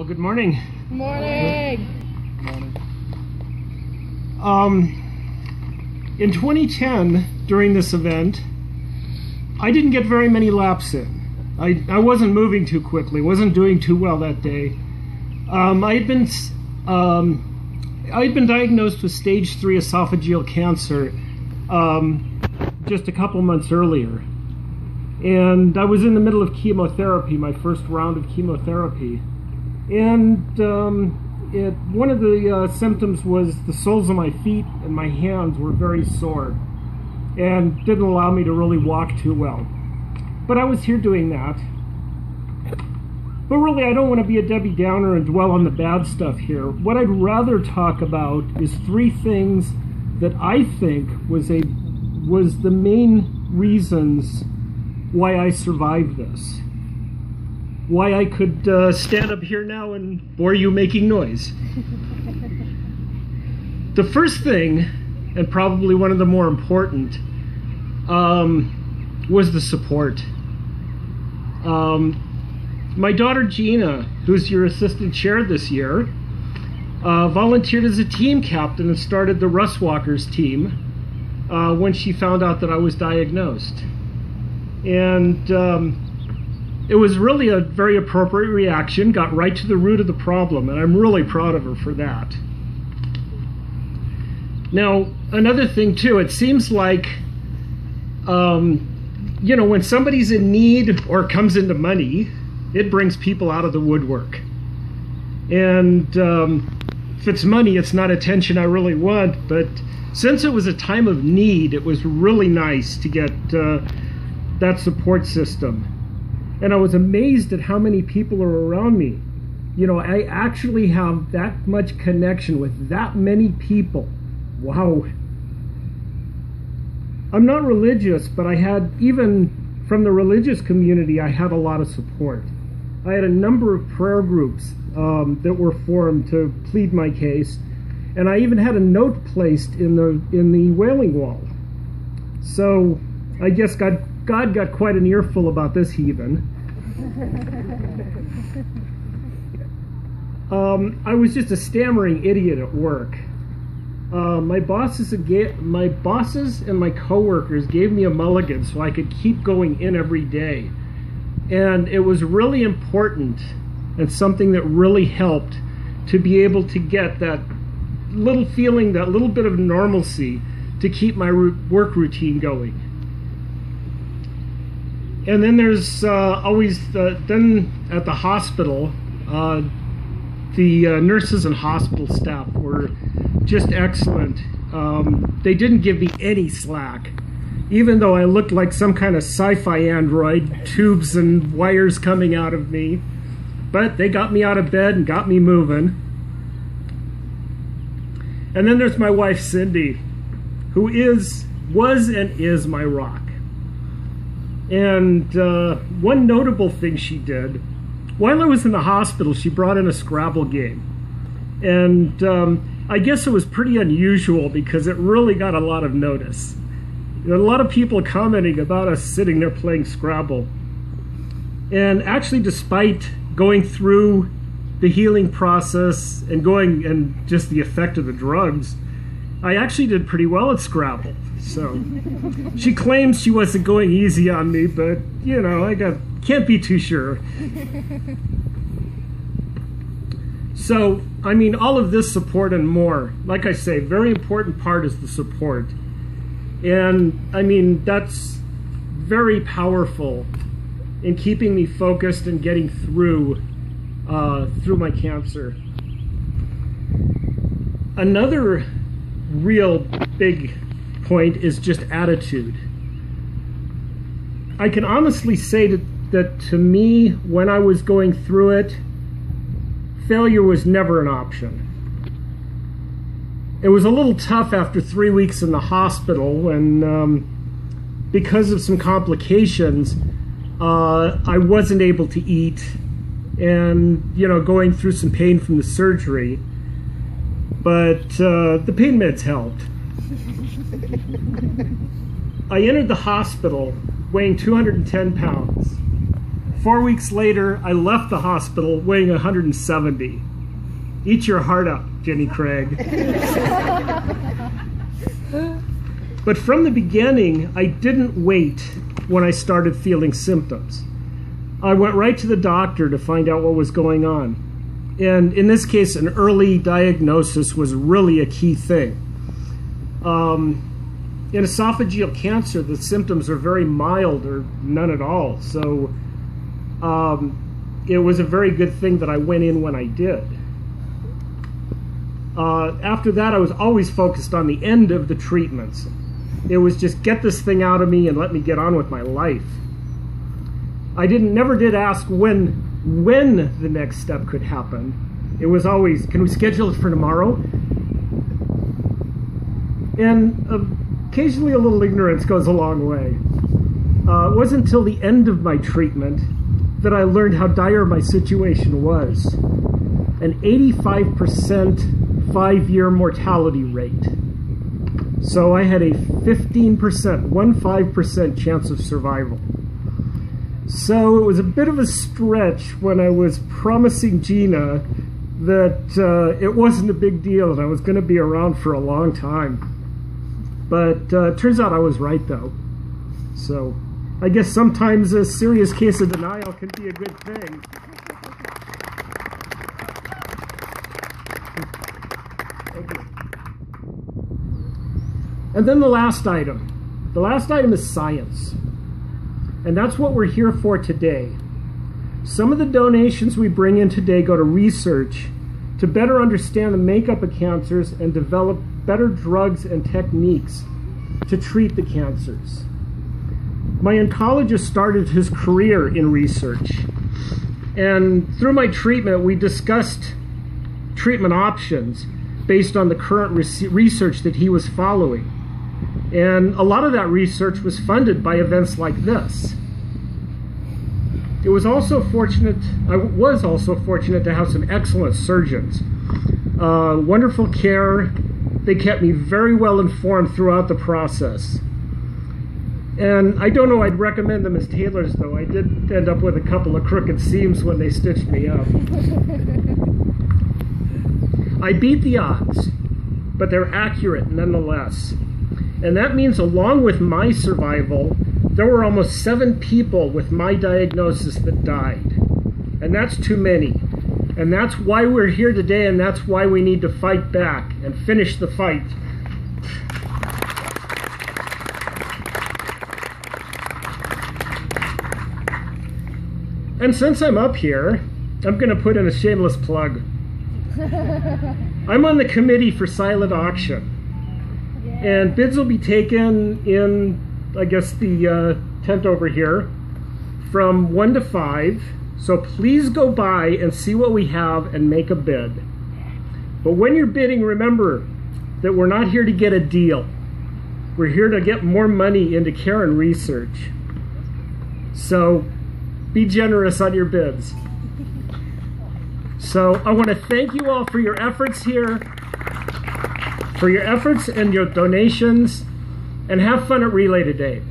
Well, good morning. Morning. In 2010, during this event, I didn't get very many laps in. I wasn't moving too quickly, wasn't doing too well that day. I had been diagnosed with stage 3 esophageal cancer just a couple months earlier. And I was in the middle of chemotherapy, my first round of chemotherapy. And one of the symptoms was the soles of my feet and my hands were very sore and didn't allow me to really walk too well. But I was here doing that. But really, I don't want to be a Debbie Downer and dwell on the bad stuff here. What I'd rather talk about is 3 things that I think was the main reasons why I survived this. Why I could stand up here now and bore you making noise. The first thing, and probably one of the more important, was the support. My daughter Gina, who's your assistant chair this year, volunteered as a team captain and started the Russ Walkers team when she found out that I was diagnosed. And it was really a very appropriate reaction, got right to the root of the problem, and I'm really proud of her for that. Now, another thing too, it seems like, you know, when somebody's in need or comes into money, it brings people out of the woodwork. And if it's money, it's not attention I really want, but since it was a time of need, it was really nice to get that support system. And I was amazed at how many people are around me. You know, I actually have that much connection with that many people. Wow. I'm not religious, but I had, even from the religious community, I had a lot of support. I had a number of prayer groups that were formed to plead my case, and I even had a note placed in the Wailing Wall. So I guess God got quite an earful about this heathen. I was just a stammering idiot at work. My bosses and my coworkers gave me a mulligan so I could keep going in every day. And it was really important and something that really helped to be able to get that little feeling, that little bit of normalcy to keep my work routine going. And then there's always, then at the hospital, the nurses and hospital staff were just excellent. They didn't give me any slack, even though I looked like some kind of sci-fi android, tubes and wires coming out of me. But they got me out of bed and got me moving. And then there's my wife, Cindy, who was and is my rock. And one notable thing she did, while I was in the hospital, she brought in a Scrabble game. And I guess it was pretty unusual because it really got a lot of notice. There were a lot of people commenting about us sitting there playing Scrabble. And actually, despite going through the healing process and just the effect of the drugs, I actually did pretty well at Scrabble. So she claims she wasn't going easy on me, but you know, I can't be too sure. So, I mean, all of this support and more, like I say, very important part is the support. And I mean, that's very powerful in keeping me focused and getting through my cancer. Another real big point is just attitude. I can honestly say that to me, when I was going through it, failure was never an option. It was a little tough after 3 weeks in the hospital, and because of some complications, I wasn't able to eat, and you know, going through some pain from the surgery. But the pain meds helped. I entered the hospital weighing 210 pounds, 4 weeks later, I left the hospital weighing 170. Eat your heart up, Jenny Craig. But from the beginning, I didn't wait when I started feeling symptoms. I went right to the doctor to find out what was going on. And in this case, an early diagnosis was really a key thing. In esophageal cancer, the symptoms are very mild or none at all. So it was a very good thing that I went in when I did. After that, I was always focused on the end of the treatments. It was just get this thing out of me and let me get on with my life. I never did ask when the next step could happen. It was always, can we schedule it for tomorrow? And occasionally a little ignorance goes a long way. It wasn't until the end of my treatment that I learned how dire my situation was. An 85% 5-year mortality rate. So I had a 15% chance of survival. So it was a bit of a stretch when I was promising Gina that it wasn't a big deal and I was going to be around for a long time. But it turns out I was right, though. So I guess sometimes a serious case of denial can be a good thing. And then the last item. The last item is science. And that's what we're here for today. Some of the donations we bring in today go to research to better understand the makeup of cancers and develop better drugs and techniques to treat the cancers. My oncologist started his career in research. And through my treatment, we discussed treatment options based on the current research that he was following. And a lot of that research was funded by events like this. I was also fortunate to have some excellent surgeons. Wonderful care. They kept me very well informed throughout the process. And I don't know I'd recommend them as tailors, though. I did end up with a couple of crooked seams when they stitched me up. I beat the odds, but they're accurate nonetheless. And that means along with my survival, there were almost 7 people with my diagnosis that died. And that's too many. And that's why we're here today, and that's why we need to fight back and finish the fight. And since I'm up here, I'm going to put in a shameless plug. I'm on the committee for silent auction. And bids will be taken in, I guess, the tent over here from 1 to 5. So please go by and see what we have and make a bid. But when you're bidding, remember that we're not here to get a deal. We're here to get more money into care and research. So be generous on your bids. So I want to thank you all for your efforts here, for your efforts and your donations, and have fun at Relay today.